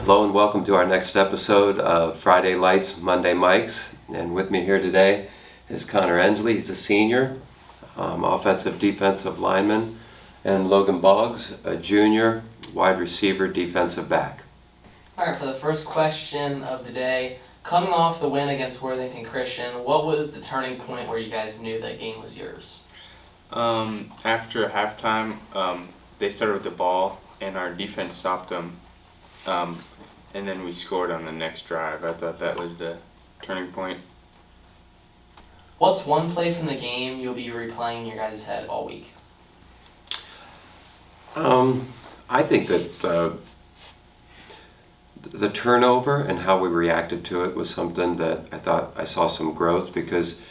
Hello and welcome to our next episode of Friday Lights, Monday Mics. And with me here today is Connor Ensley. He's a senior, offensive defensive lineman, and Logan Boggs, a junior, wide receiver, defensive back. All right, for the first question of the day, coming off the win against Worthington Christian, what was the turning point where you guys knew that game was yours? After halftime, they started with the ball and our defense stopped them. And then we scored on the next drive. I thought that was the turning point. What's one play from the game you'll be replaying in your guys' head all week? I think that the turnover and how we reacted to it was something that I thought I saw some growth because,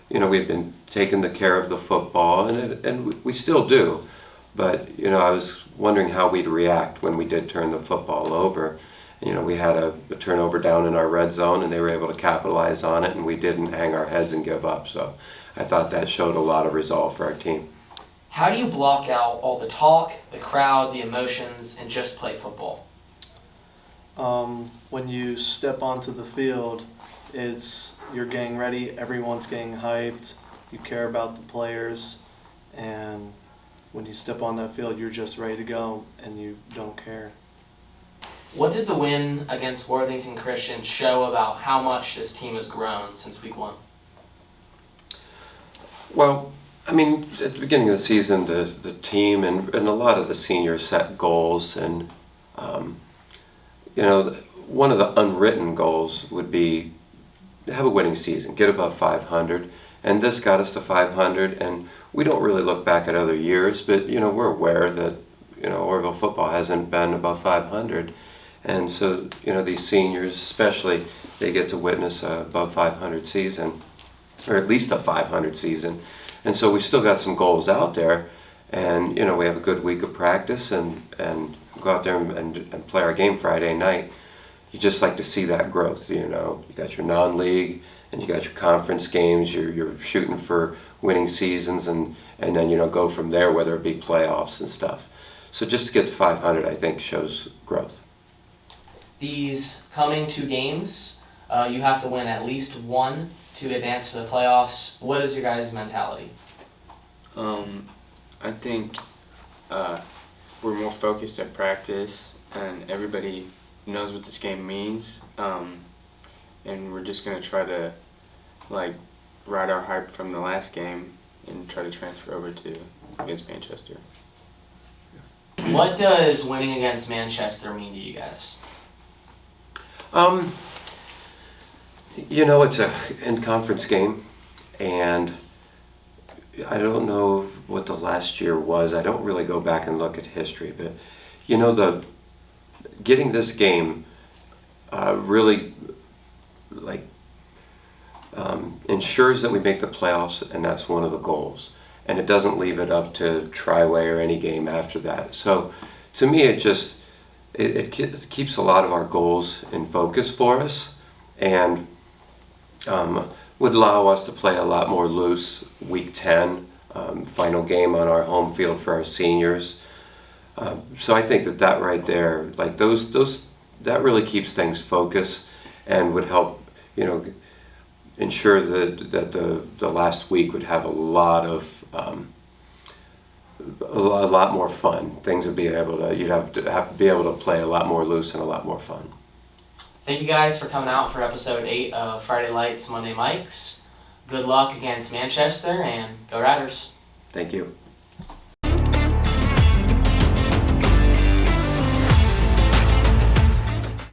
we've been taking the care of the football and we still do. But, I was wondering how we'd react when we did turn the football over. We had a turnover down in our red zone and they were able to capitalize on it and we didn't hang our heads and give up. So I thought that showed a lot of resolve for our team. How do you block out all the talk, the crowd, the emotions, and just play football? When you step onto the field, you're getting ready, everyone's getting hyped, you care about the players, and when you step on that field, you're just ready to go and you don't care. What did the win against Worthington Christian show about how much this team has grown since week one? Well, at the beginning of the season, the team and a lot of the seniors set goals and, one of the unwritten goals would be to have a winning season, get above 500. And this got us to 500, and we don't really look back at other years, but, we're aware that, Orville football hasn't been above 500. And so, these seniors, especially, they get to witness a above 500 season, or at least a 500 season. And so we still got some goals out there, and, we have a good week of practice and go out there and play our game Friday night. You just like to see that growth, You got your non-league, and you got your conference games, you're shooting for winning seasons, and then, go from there, whether it be playoffs and stuff. So just to get to 500, I think, shows growth. These coming two games, you have to win at least one to advance to the playoffs. What is your guys' mentality? I think we're more focused at practice and everybody knows what this game means. And we're just going to try to ride our hype from the last game and try to transfer over to against Manchester. What does winning against Manchester mean to you guys? It's a in-conference game, and I don't know what the last year was. I don't really go back and look at history, but getting this game really ensures that we make the playoffs, and that's one of the goals. And it doesn't leave it up to Triway or any game after that. So to me, it keeps a lot of our goals in focus for us, and would allow us to play a lot more loose week 10, final game on our home field for our seniors. So I think that right there, that really keeps things focused and would help, ensure that the last week would have a lot more fun. Things would be you'd have to be able to play a lot more loose and a lot more fun. Thank you guys for coming out for episode 8 of Friday Lights, Monday Mics. Good luck against Manchester, and go Riders. Thank you.